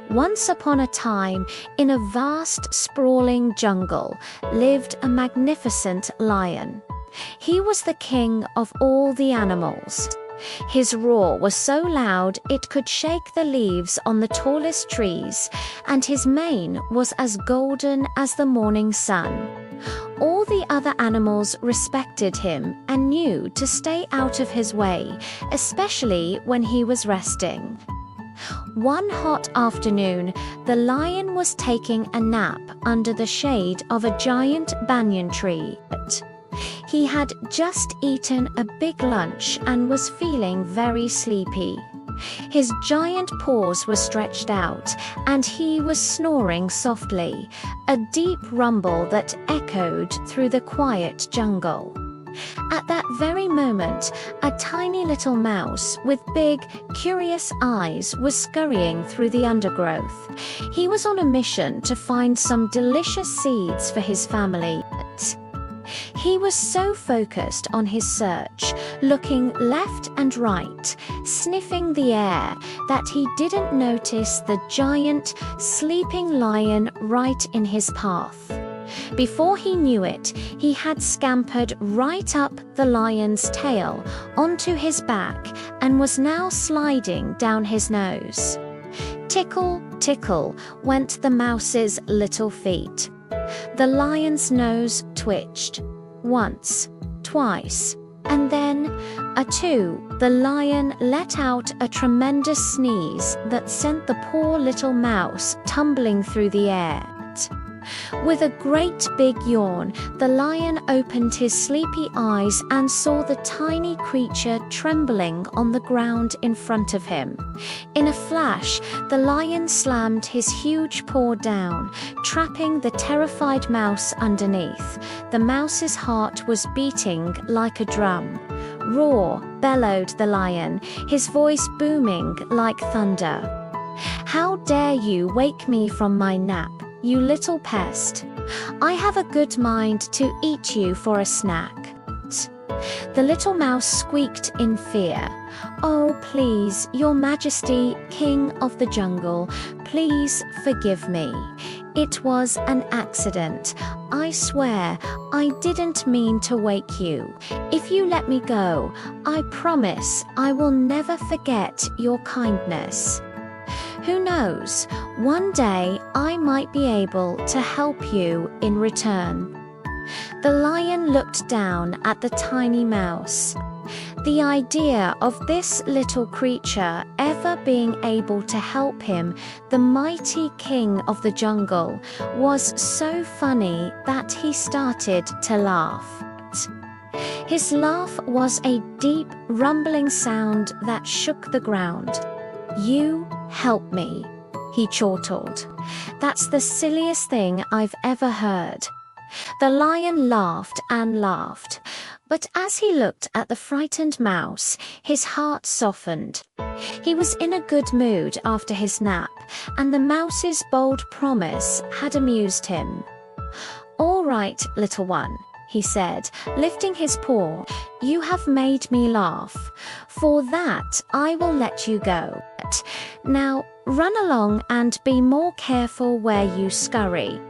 Once upon a time, in a vast, sprawling jungle, lived a magnificent lion. He was the king of all the animals. His roar was so loud it could shake the leaves on the tallest trees, and his mane was as golden as the morning sun. All the other animals respected him and knew to stay out of his way, especially when he was resting. One hot afternoon, the lion was taking a nap under the shade of a giant banyan tree. He had just eaten a big lunch and was feeling very sleepy. His giant paws were stretched out, and he was snoring softly, a deep rumble that echoed through the quiet jungle. At that very moment, a tiny little mouse with big, curious eyes was scurrying through the undergrowth. He was on a mission to find some delicious seeds for his family. He was so focused on his search, looking left and right, sniffing the air, that he didn't notice the giant, sleeping lion right in his path. Before he knew it, he had scampered right up the lion's tail, onto his back, and was now sliding down his nose. Tickle, tickle, went the mouse's little feet. The lion's nose twitched. Once, twice, and then, the lion let out a tremendous sneeze that sent the poor little mouse tumbling through the air. With a great big yawn, the lion opened his sleepy eyes and saw the tiny creature trembling on the ground in front of him. In a flash, the lion slammed his huge paw down, trapping the terrified mouse underneath. The mouse's heart was beating like a drum. "Roar!" bellowed the lion, his voice booming like thunder. "How dare you wake me from my nap, you little pest! I have a good mind to eat you for a snack." The little mouse squeaked in fear. "Oh, please, Your Majesty, King of the Jungle, please forgive me. It was an accident. I swear, I didn't mean to wake you. If you let me go, I promise I will never forget your kindness. Who knows, one day I might be able to help you in return." The lion looked down at the tiny mouse. The idea of this little creature ever being able to help him, the mighty king of the jungle, was so funny that he started to laugh. His laugh was a deep, rumbling sound that shook the ground. "You help me," he chortled. "That's the silliest thing I've ever heard." The lion laughed and laughed, but as he looked at the frightened mouse, his heart softened. He was in a good mood after his nap, and the mouse's bold promise had amused him. "All right, little one," he said, lifting his paw. "You have made me laugh. For that, I will let you go. Now, run along and be more careful where you scurry."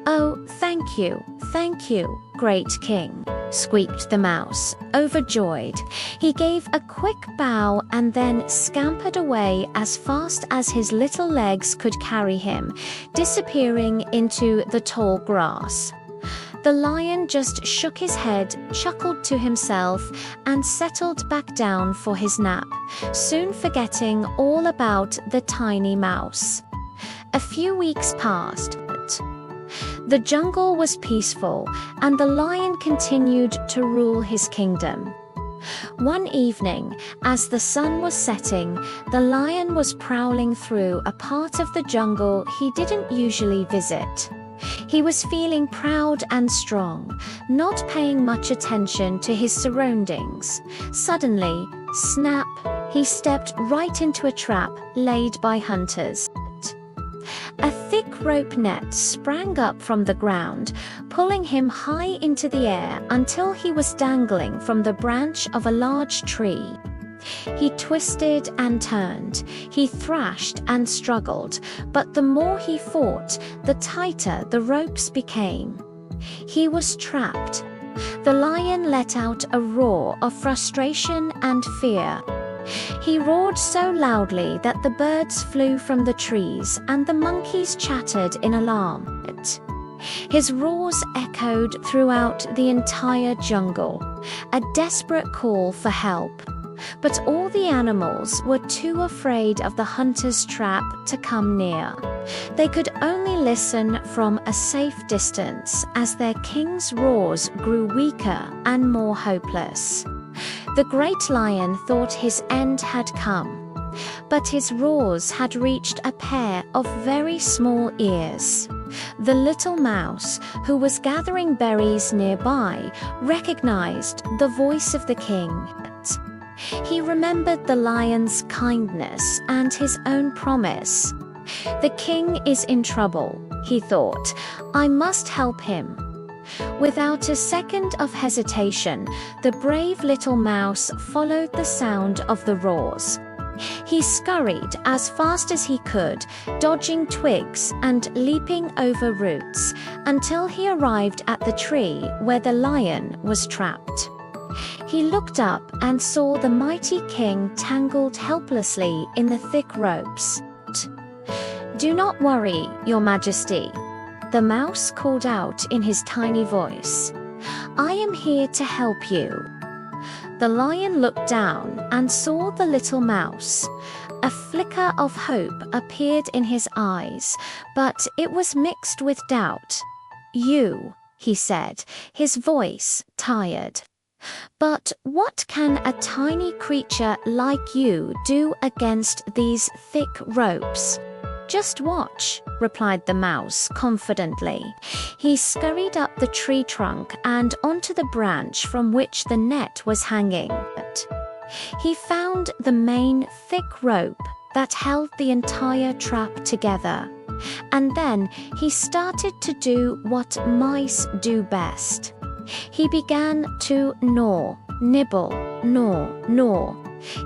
"Oh, thank you, great king," squeaked the mouse, overjoyed. He gave a quick bow and then scampered away as fast as his little legs could carry him, disappearing into the tall grass. The lion just shook his head, chuckled to himself, and settled back down for his nap, soon forgetting all about the tiny mouse. A few weeks passed. The jungle was peaceful, and the lion continued to rule his kingdom. One evening, as the sun was setting, the lion was prowling through a part of the jungle he didn't usually visit. He was feeling proud and strong, not paying much attention to his surroundings. Suddenly, snap, he stepped right into a trap laid by hunters. A thick rope net sprang up from the ground, pulling him high into the air until he was dangling from the branch of a large tree. He twisted and turned, he thrashed and struggled, but the more he fought, the tighter the ropes became. He was trapped. The lion let out a roar of frustration and fear. He roared so loudly that the birds flew from the trees and the monkeys chattered in alarm. His roars echoed throughout the entire jungle, a desperate call for help. But all the animals were too afraid of the hunter's trap to come near. They could only listen from a safe distance as their king's roars grew weaker and more hopeless. The great lion thought his end had come, but his roars had reached a pair of very small ears. The little mouse, who was gathering berries nearby, recognized the voice of the king. He remembered the lion's kindness and his own promise. The king is in trouble, he thought. I must help him. Without a second of hesitation, the brave little mouse followed the sound of the roars. He scurried as fast as he could, dodging twigs and leaping over roots, until he arrived at the tree where the lion was trapped. He looked up and saw the mighty king tangled helplessly in the thick ropes. "Do not worry, Your Majesty," the mouse called out in his tiny voice. "I am here to help you." The lion looked down and saw the little mouse. A flicker of hope appeared in his eyes, but it was mixed with doubt. "You," he said, his voice tired. "But what can a tiny creature like you do against these thick ropes?" "Just watch," replied the mouse confidently. He scurried up the tree trunk and onto the branch from which the net was hanging. He found the main thick rope that held the entire trap together. And then he started to do what mice do best. He began to gnaw, nibble, gnaw.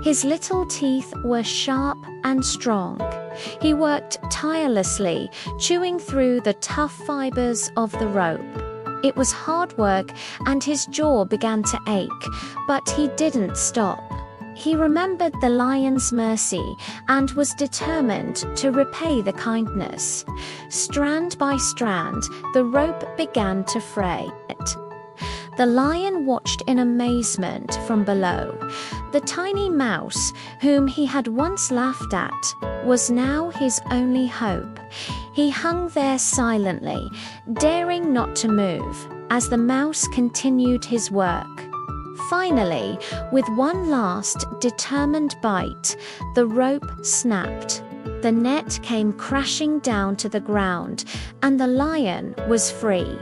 His little teeth were sharp and strong. He worked tirelessly, chewing through the tough fibers of the rope. It was hard work, and his jaw began to ache, but he didn't stop. He remembered the lion's mercy and was determined to repay the kindness. Strand by strand, the rope began to fray. The lion watched in amazement from below. The tiny mouse, whom he had once laughed at, was now his only hope. He hung there silently, daring not to move, as the mouse continued his work. Finally, with one last determined bite, the rope snapped. The net came crashing down to the ground, and the lion was free.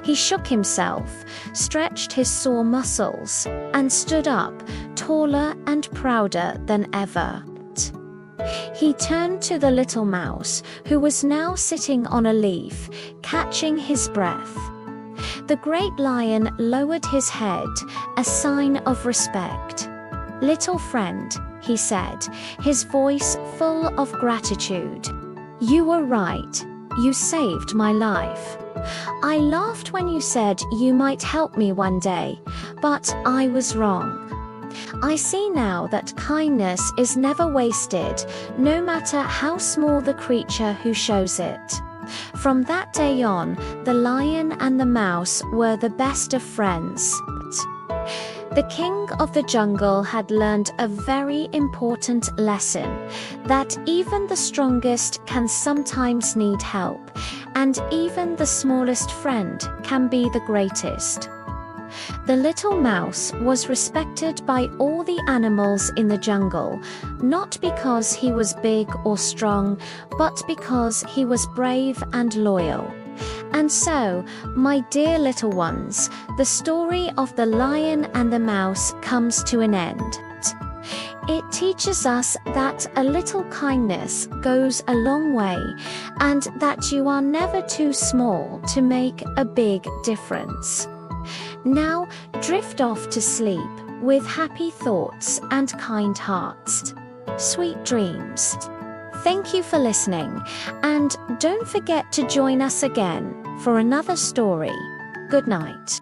He shook himself, stretched his sore muscles, and stood up, taller and prouder than ever. He turned to the little mouse, who was now sitting on a leaf, catching his breath. The great lion lowered his head, a sign of respect. "Little friend," he said, his voice full of gratitude. "You were right. You saved my life. I laughed when you said you might help me one day, but I was wrong. I see now that kindness is never wasted, no matter how small the creature who shows it." From that day on, the lion and the mouse were the best of friends. The king of the jungle had learned a very important lesson, that even the strongest can sometimes need help, and even the smallest friend can be the greatest. The little mouse was respected by all the animals in the jungle, not because he was big or strong, but because he was brave and loyal. And so, my dear little ones, the story of the lion and the mouse comes to an end. It teaches us that a little kindness goes a long way, and that you are never too small to make a big difference. Now, drift off to sleep, with happy thoughts and kind hearts. Sweet dreams. Thank you for listening, and don't forget to join us again for another story. Good night.